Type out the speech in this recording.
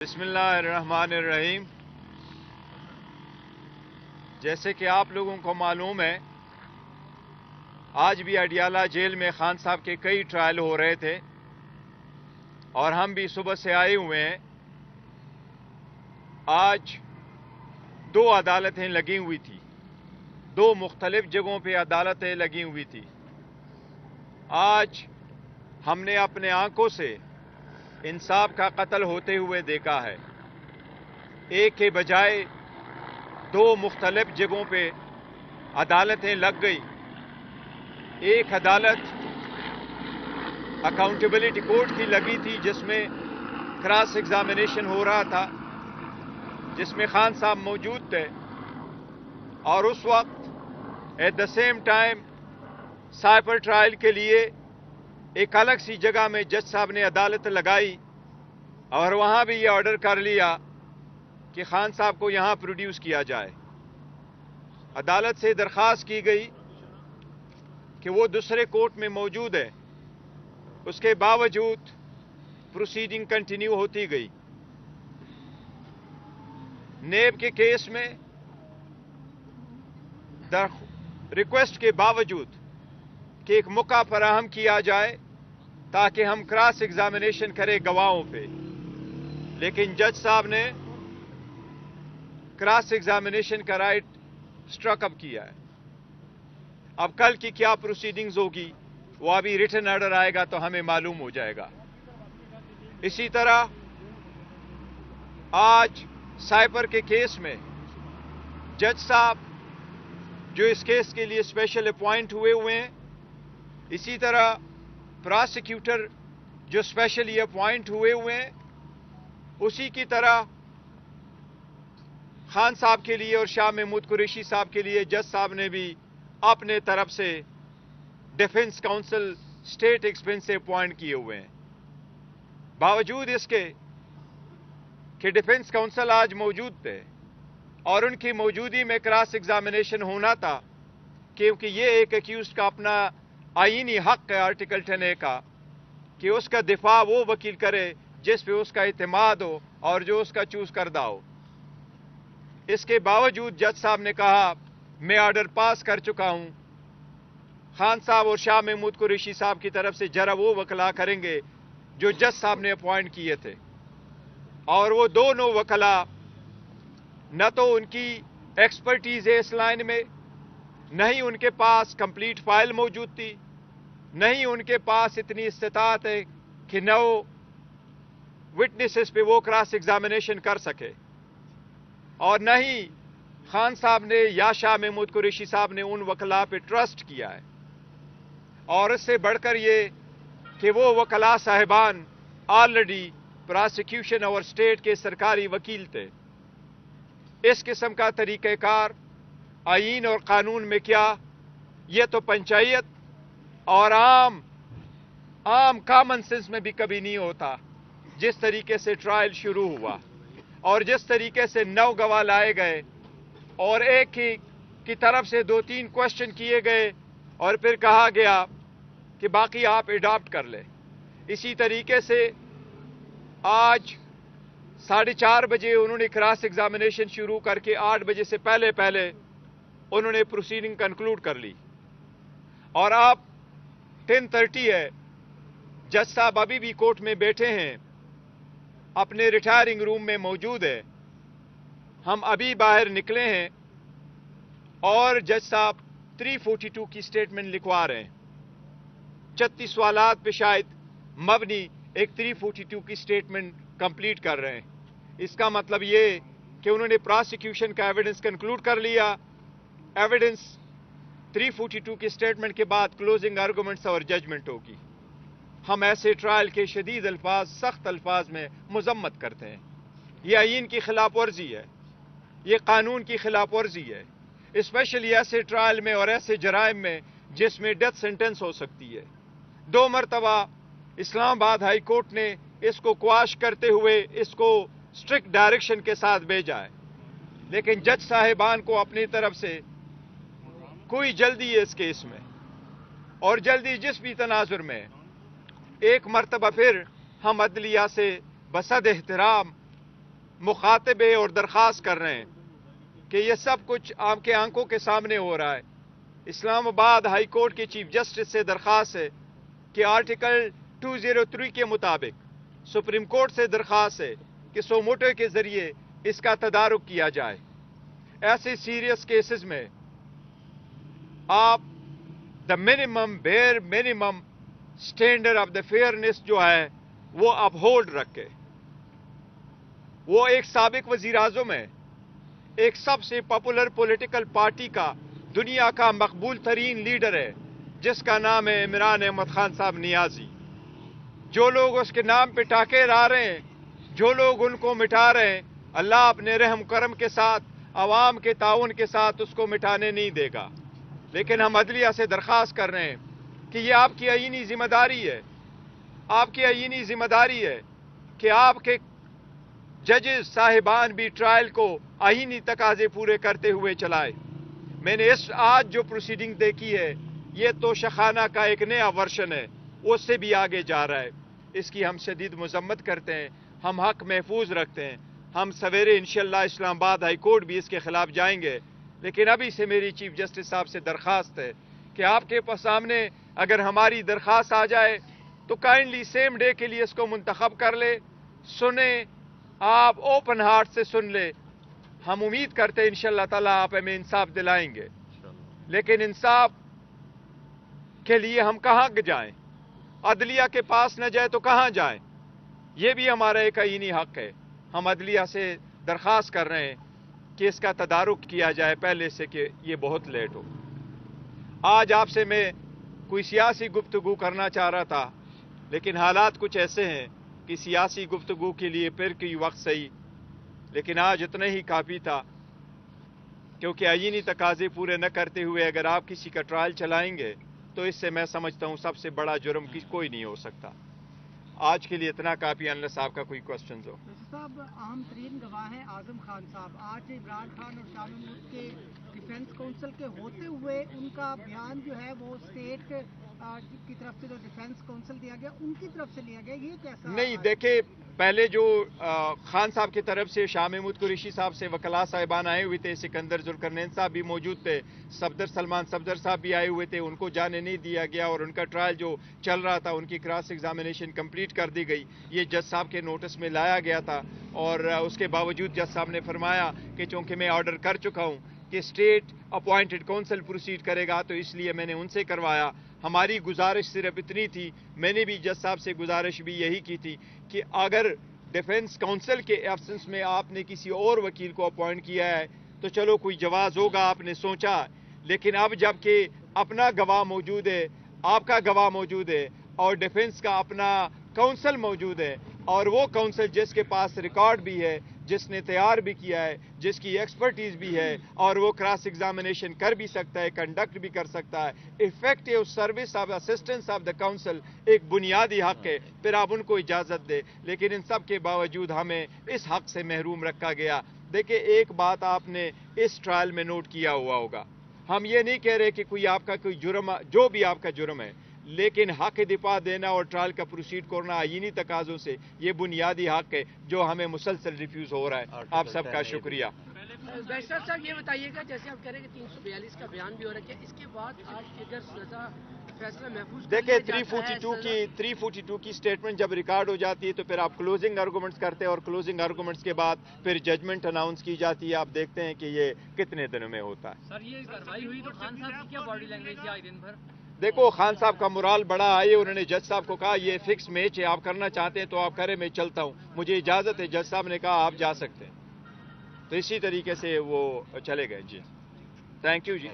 بسم اللہ الرحمن الرحیم۔ جیسے کہ آپ لوگوں کو معلوم ہے، آج بھی اڈیالہ جیل میں خان صاحب کے کئی ٹرائل ہو رہے تھے اور ہم بھی صبح سے آئے ہوئے ہیں۔ آج دو عدالتیں لگی ہوئی تھی، دو مختلف جگہوں پہ عدالتیں لگی ہوئی تھی۔ آج ہم نے اپنے آنکھوں سے انصاف کا قتل ہوتے ہوئے دیکھا ہے۔ ایک کے بجائے دو مختلف جگہوں پہ عدالتیں لگ گئی۔ ایک عدالت اکاؤنٹیبلٹی کورٹ کی لگی تھی، جس میں کراس ایگزامینیشن ہو رہا تھا، جس میں خان صاحب موجود تھے، اور اس وقت at the same time cyber trial کے لیے ایک الگ سی جگہ میں جج صاحب نے عدالت لگائی اور وہاں بھی یہ آرڈر کر لیا کہ خان صاحب کو یہاں پروڈیوس کیا جائے۔ عدالت سے درخواست کی گئی کہ وہ دوسرے کورٹ میں موجود ہے، اس کے باوجود پروسیڈنگ کنٹینیو ہوتی گئی۔ نیب کے کیس میں ریکویسٹ کے باوجود کہ ایک موقع فراہم کیا جائے تاکہ ہم کراس ایگزامینیشن کریں گواہوں پہ، لیکن جج صاحب نے کراس ایگزامینیشن کا رائٹ اسٹرک اپ کیا ہے۔ اب کل کی کیا پروسیڈنگز ہوگی وہ ابھی ریٹن آرڈر آئے گا تو ہمیں معلوم ہو جائے گا۔ اسی طرح آج سائبر کے کیس میں جج صاحب جو اس کیس کے لیے اسپیشل اپوائنٹ ہوئے ہیں، اسی طرح پراسیکیوٹر جو اسپیشلی اپوائنٹ ہوئے ہیں، اسی کی طرح خان صاحب کے لیے اور شاہ محمود قریشی صاحب کے لیے جج صاحب نے بھی اپنے طرف سے ڈیفنس کاؤنسل اسٹیٹ ایکسپنس سے اپوائنٹ کیے ہوئے ہیں۔ باوجود اس کے کہ ڈیفنس کاؤنسل آج موجود تھے اور ان کی موجودگی میں کراس ایگزامینیشن ہونا تھا، کیونکہ یہ ایک ایکیوزڈ کا اپنا آئینی حق ہے آرٹیکل 10A کا کہ اس کا دفاع وہ وکیل کرے جس پہ اس کا اعتماد ہو اور جو اس کا چوز کردہ ہو۔ اس کے باوجود جج صاحب نے کہا میں آرڈر پاس کر چکا ہوں، خان صاحب اور شاہ محمود قریشی صاحب کی طرف سے جرا وہ وکلا کریں گے جو جج صاحب نے اپوائنٹ کیے تھے، اور وہ دونوں وکلا نہ تو ان کی ایکسپرٹیز ہے اس لائن میں، نہ ہی ان کے پاس کمپلیٹ فائل موجود تھی، نہ ہی ان کے پاس اتنی استطاعت ہے کہ نہ وہ وٹنسز پہ وہ کراس ایگزامینیشن کر سکے، اور نہ ہی خان صاحب نے یا شاہ محمود قریشی صاحب نے ان وکلا پہ ٹرسٹ کیا ہے۔ اور اس سے بڑھ کر یہ کہ وہ وکلا صاحبان آلریڈی پراسیکیوشن اور اسٹیٹ کے سرکاری وکیل تھے۔ اس قسم کا طریقہ کار آئین اور قانون میں کیا، یہ تو پنچایت اور عام کامن سینس میں بھی کبھی نہیں ہوتا۔ جس طریقے سے ٹرائل شروع ہوا اور جس طریقے سے 9 گواہ لائے گئے اور ایک ہی کی طرف سے 2-3 کوشچن کیے گئے اور پھر کہا گیا کہ باقی آپ اڈاپٹ کر لیں، اسی طریقے سے آج 4:30 بجے انہوں نے کراس ایگزامینیشن شروع کر کے 8 بجے سے پہلے انہوں نے پروسیڈنگ کنکلوڈ کر لی، اور اب 10:30 ہے، جج صاحب ابھی بھی کورٹ میں بیٹھے ہیں، اپنے ریٹائرنگ روم میں موجود ہے۔ ہم ابھی باہر نکلے ہیں اور جج صاحب 342 کی سٹیٹمنٹ لکھوا رہے ہیں۔ 36 سوالات پہ شاید مبنی ایک 342 کی سٹیٹمنٹ کمپلیٹ کر رہے ہیں۔ اس کا مطلب یہ کہ انہوں نے پراسیکیوشن کا ایویڈنس کنکلوڈ کر لیا۔ ایویڈنس 342 کی سٹیٹمنٹ کے بعد کلوزنگ آرگومنٹس اور ججمنٹ ہوگی۔ ہم ایسے ٹرائل کے شدید الفاظ، سخت الفاظ میں مذمت کرتے ہیں۔ یہ آئین کی خلاف ورزی ہے، یہ قانون کی خلاف ورزی ہے، اسپیشلی ایسے ٹرائل میں اور ایسے جرائم میں جس میں ڈیتھ سینٹنس ہو سکتی ہے۔ 2 مرتبہ اسلام آباد ہائی کورٹ نے اس کو قواش کرتے ہوئے اس کو اسٹرکٹ ڈائریکشن کے ساتھ بھیجا ہے، لیکن جج صاحبان کو اپنی طرف سے کوئی جلدی ہے اس کیس میں، اور جلدی جس بھی تناظر میں ایک مرتبہ پھر ہم عدلیہ سے بصد احترام मुखातबे और दरख्वास्त कर रहे हैं कि ये सब कुछ आपके आंखों के सामने हो रहा है। इस्लामाबाद हाई कोर्ट के चीफ जस्टिस से दरख्वास्त है कि आर्टिकल 203 के मुताबिक सुप्रीम कोर्ट से दरख्वास्त है कि सोमोटो के जरिए इसका तदारुक किया जाए। ऐसे सीरियस केसेस में आप the bare minimum standard of the fairness जो है वो अपहोल्ड रखे। वो एक साबिक वजीर आज़म है, एक सबसे पॉपुलर पॉलिटिकल पार्टी का दुनिया का मकबूल तरीन लीडर है जिसका नाम है इमरान अहमद खान साहब नियाजी। जो लोग उसके नाम पे टाके ला रहे हैं, जो लोग उनको मिटा रहे हैं, अल्लाह अपने रहम करम के साथ, अवाम के ताउन के साथ उसको मिटाने नहीं देगा। लेकिन हम अदलिया से दरख्वास्त कर रहे हैं कि ये आपकी आईनी जिम्मेदारी है, आपकी आईनी जिम्मेदारी है कि आपके जजेस साहिबान भी ट्रायल को आईनी तकाजे पूरे करते हुए चलाए। मैंने इस आज जो प्रोसीडिंग देखी है ये तो शखाना का एक नया वर्शन है, उससे भी आगे जा रहा है। इसकी हम शदीद मजम्मत करते हैं, हम हक महफूज रखते हैं। हम सवेरे इंशाअल्लाह इस्लामाबाद हाई कोर्ट भी इसके खिलाफ जाएंगे। लेकिन अभी से मेरी चीफ जस्टिस साहब से दरख्वास्त है कि आपके सामने अगर हमारी दरख्वास्त आ जाए तो काइंडली सेम डे के लिए इसको मुंतखब कर ले, सुने, आप ओपन हार्ट से सुन ले। हम उम्मीद करते हैं इंशाअल्लाह ताला आप हमें इंसाफ दिलाएंगे। लेकिन इंसाफ के लिए हम कहाँ जाएं? अदलिया के पास न जाए तो कहाँ जाएं? ये भी हमारा एक आईनी हक है। हम अदलिया से दरख्वास्त कर रहे हैं कि इसका तदारुक किया जाए पहले से कि ये बहुत लेट हो। आज आपसे मैं कोई सियासी गुफ्तगू करना चाह रहा था, लेकिन हालात कुछ ऐसे हैं कि सियासी गुफ्तगू के लिए फिर कोई वक्त सही, लेकिन आज इतना ही काफ़ी था क्योंकि आईनी तकाजे पूरे न करते हुए अगर आप किसी का ट्रायल चलाएंगे तो इससे मैं समझता हूँ सबसे बड़ा जुर्म कोई नहीं हो सकता। आज के लिए इतना काफ़ी, अनलेस आपका कोई क्वेश्चन हो। साहब, अहम तरीन गवाह हैं आजम खान साहब। आज इमरान खान और शाह महमूद के डिफेंस काउंसिल के होते हुए उनका बयान जो है वो स्टेट की तरफ से जो डिफेंस काउंसिल दिया गया उनकी तरफ से लिया गया, ये कैसा? नहीं, देखे पहले जो खान साहब की तरफ से शाह महमूद कुरैशी साहब से वकला साहिबान आए हुए थे, सिकंदर जुल्करनैन साहब भी मौजूद थे, सलमान सफदर साहब भी आए हुए थे, उनको जाने नहीं दिया गया और उनका ट्रायल जो चल रहा था उनकी क्रॉस एग्जामिनेशन कंप्लीट कर दी गई। ये जज साहब के नोटिस में लाया गया था और उसके बावजूद जज साहब ने फरमाया कि चूंकि मैं ऑर्डर कर चुका हूँ कि स्टेट अपॉइंटेड काउंसिल प्रोसीड करेगा तो इसलिए मैंने उनसे करवाया। हमारी गुजारिश सिर्फ इतनी थी, मैंने भी जज साहब से गुजारिश भी यही की थी कि अगर डिफेंस काउंसिल के एब्सेंस में आपने किसी और वकील को अपॉइंट किया है तो चलो कोई जवाज होगा, आपने सोचा। लेकिन अब जबकि अपना गवाह मौजूद है, आपका गवाह मौजूद है और डिफेंस का अपना काउंसिल मौजूद है और वो काउंसिल जिसके पास रिकॉर्ड भी है, जिसने तैयार भी किया है, जिसकी एक्सपर्टीज भी है और वो क्रॉस एग्जामिनेशन कर भी सकता है, कंडक्ट भी कर सकता है। Effective service of assistance of the council एक बुनियादी हक है, फिर आप उनको इजाजत दे। लेकिन इन सब के बावजूद हमें इस हक से महरूम रखा गया। देखिए, एक बात आपने इस ट्रायल में नोट किया हुआ होगा, हम ये नहीं कह रहे कि कोई आपका कोई जुर्म, जो भी आपका जुर्म है, लेकिन हक दिफा देना और ट्रायल का प्रोसीड करना आईनी तकाजों से ये बुनियादी हक है जो हमें मुसलसल रिफ्यूज हो रहा है। आप सबका शुक्रिया। बैरिस्टर साहब, ये बताइएगा, जैसे आप कह रहे हैं कि 342 का बयान भी हो रहा है, इसके बाद आज अगर सजा फैसला महफूज देखिए 342 की स्टेटमेंट जब रिकॉर्ड हो जाती है तो फिर आप क्लोजिंग आर्गूमेंट्स करते हैं और क्लोजिंग आर्गूमेंट्स के बाद फिर जजमेंट अनाउंस की जाती है। आप देखते हैं कि ये कितने दिनों में होता है। सर, ये कार्रवाई हुई तो खान साहब की क्या बॉडी लैंग्वेज थी आज दिन भर? देखो, खान साहब का मुराल बड़ा आए, उन्होंने जज साहब को कहा ये फिक्स मैच है, आप करना चाहते हैं तो आप करें, मैं चलता हूं, मुझे इजाजत है। जज साहब ने कहा आप जा सकते हैं, तो इसी तरीके से वो चले गए। जी, थैंक यू जी।